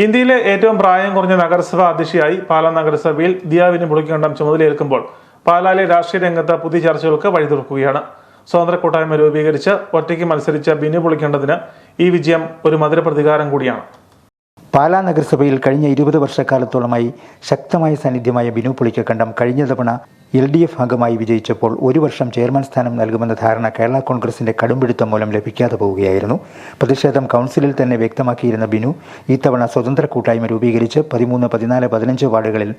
ഇന്ത്യയിലെ ഏറ്റവും പ്രായം കുറഞ്ഞ നഗരസഭ അധ്യക്ഷയായി പാലാ നഗരസഭയിൽ ദിയ ബിനു പുളിക്കണ്ടം ചുമതലയേൽക്കുമ്പോൾ പാലായിലെ രാഷ്ട്രീയ രംഗത്ത് പുതിയ ചർച്ചകൾക്ക് വഴിതുറക്കുകയാണ്. സ്വതന്ത്ര കൂട്ടായ്മ രൂപീകരിച്ച് ഒറ്റയ്ക്ക് മത്സരിച്ച ബിനു പുളിക്കണ്ടത്തിന് ഈ വിജയം ഒരു മധുര പ്രതികാരം കൂടിയാണ്. പാലാ നഗരസഭയിൽ കഴിഞ്ഞ 20 വർഷക്കാലത്തോളമായി ശക്തമായ സാന്നിധ്യമായ ബിനു പുളിക്കണ്ടം കഴിഞ്ഞ തവണ LDF അംഗമായി വിജയിച്ചപ്പോൾ 1 വർഷം ചെയർമാൻ സ്ഥാനം നൽകുമെന്ന ധാരണ കേരള കോൺഗ്രസിന്റെ കടുംപിടുത്തം മൂലം ലഭിക്കാതെ പോവുകയായിരുന്നു. പ്രതിഷേധം കൗൺസിലിൽ തന്നെ വ്യക്തമാക്കിയിരുന്ന ബിനു ഇത്തവണ സ്വതന്ത്ര കൂട്ടായ്മ രൂപീകരിച്ച് 13, 14, 15 വാർഡുകളിൽ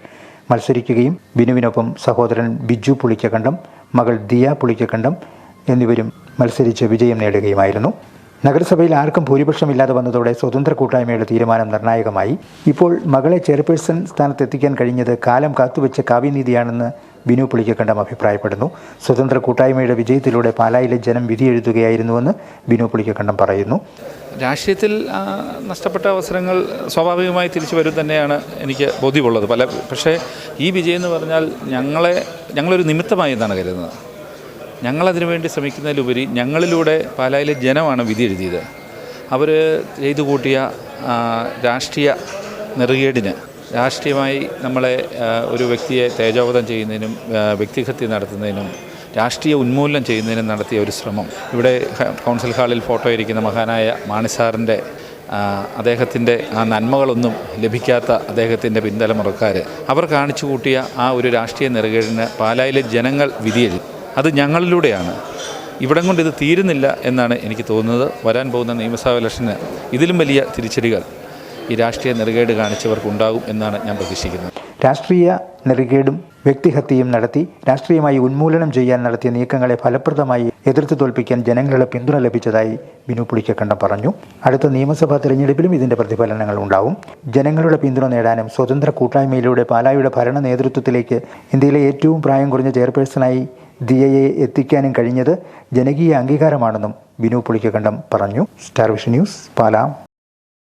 മത്സരിക്കുകയും ബിനുവിനൊപ്പം സഹോദരൻ ബിജു പുളിക്കണ്ടം, മകൾ ദിയ പുളിക്കണ്ടം എന്നിവരും മത്സരിച്ച് വിജയം നേടുകയുമായിരുന്നു. നഗരസഭയിൽ ആർക്കും ഭൂരിപക്ഷമില്ലാതെ വന്നതോടെ സ്വതന്ത്ര കൂട്ടായ്മയുടെ തീരുമാനം നിർണായകമായി. ഇപ്പോൾ മകളെ ചെയർപേഴ്സൺ സ്ഥാനത്തെത്തിക്കാൻ കഴിഞ്ഞത് കാലം കാത്തുവെച്ച കാവ്യനീതിയാണെന്ന് ബിനു പുളിക്കണ്ടം അഭിപ്രായപ്പെടുന്നു. സ്വതന്ത്ര കൂട്ടായ്മയുടെ വിജയത്തിലൂടെ പാലായിലെ ജനം വിധിയെഴുതുകയായിരുന്നുവെന്ന് ബിനു പുളിക്കണ്ടം പറയുന്നു. രാഷ്ട്രീയത്തിൽ നഷ്ടപ്പെട്ട അവസരങ്ങൾ സ്വാഭാവികമായി തിരിച്ചു വരും തന്നെയാണ് എനിക്ക് ബോധ്യമുള്ളത്. പക്ഷേ ഈ വിജയം എന്ന് പറഞ്ഞാൽ ഞങ്ങളൊരു നിമിത്തമായി എന്നാണ് കരുതുന്നത്. ഞങ്ങളതിനു വേണ്ടി ശ്രമിക്കുന്നതിലുപരി ഞങ്ങളിലൂടെ പാലായിലെ ജനമാണ് വിധി എഴുതിയത്. അവർ ചെയ്തു കൂട്ടിയ രാഷ്ട്രീയ നെറുകേടിന്, രാഷ്ട്രീയമായി നമ്മളെ ഒരു വ്യക്തിയെ തേജോവധം ചെയ്യുന്നതിനും വ്യക്തിഹത്യ നടത്തുന്നതിനും രാഷ്ട്രീയ ഉന്മൂലനം ചെയ്യുന്നതിനും നടത്തിയ ഒരു ശ്രമം. ഇവിടെ കൗൺസിൽ ഹാളിൽ ഫോട്ടോ ഇരിക്കുന്ന മഹാനായ മാണിസാറിൻ്റെ അദ്ദേഹത്തിൻ്റെ ആ നന്മകളൊന്നും ലഭിക്കാത്ത അദ്ദേഹത്തിൻ്റെ പിൻതലമുറക്കാർ അവർ കാണിച്ചു കൂട്ടിയ ആ ഒരു രാഷ്ട്രീയ നെറുകേടിന് പാലായിലെ ജനങ്ങൾ വിധിയെഴുതി. അത് ഞങ്ങളിലൂടെയാണ്. ഇവിടം കൊണ്ട് ഇത് തീരുന്നില്ല എന്നാണ് എനിക്ക് തോന്നുന്നത്. വരാൻ പോകുന്ന നിയമസഭാ ഇലക്ഷന് ഇതിലും വലിയ തിരിച്ചടികൾ ഈ രാഷ്ട്രീയ നെറുകേട് കാണിച്ചവർക്കുണ്ടാകും എന്നാണ് ഞാൻ പ്രതീക്ഷിക്കുന്നത്. രാഷ്ട്രീയ നെറുകേടും വ്യക്തിഹത്യയും നടത്തി രാഷ്ട്രീയമായി ഉന്മൂലനം ചെയ്യാൻ നടത്തിയ നീക്കങ്ങളെ ഫലപ്രദമായി എതിർത്ത് തോൽപ്പിക്കാൻ ജനങ്ങളുടെ പിന്തുണ ലഭിച്ചതായി ബിനു പുളിക്കണ്ടം പറഞ്ഞു. അടുത്ത നിയമസഭാ തെരഞ്ഞെടുപ്പിലും ഇതിന്റെ പ്രതിഫലനങ്ങൾ ഉണ്ടാവും. ജനങ്ങളുടെ പിന്തുണ നേടാനും സ്വതന്ത്ര കൂട്ടായ്മയിലൂടെ പാലായുടെ ഭരണ നേതൃത്വത്തിലേക്ക് ഇന്ത്യയിലെ ഏറ്റവും പ്രായം കുറഞ്ഞ ചെയർപേഴ്സണായി ദിയയെ എത്തിക്കാനും കഴിഞ്ഞത് ജനകീയ അംഗീകാരമാണെന്നും ബിനു പുളിക്കണ്ടം പറഞ്ഞു. Star vision news, Pala.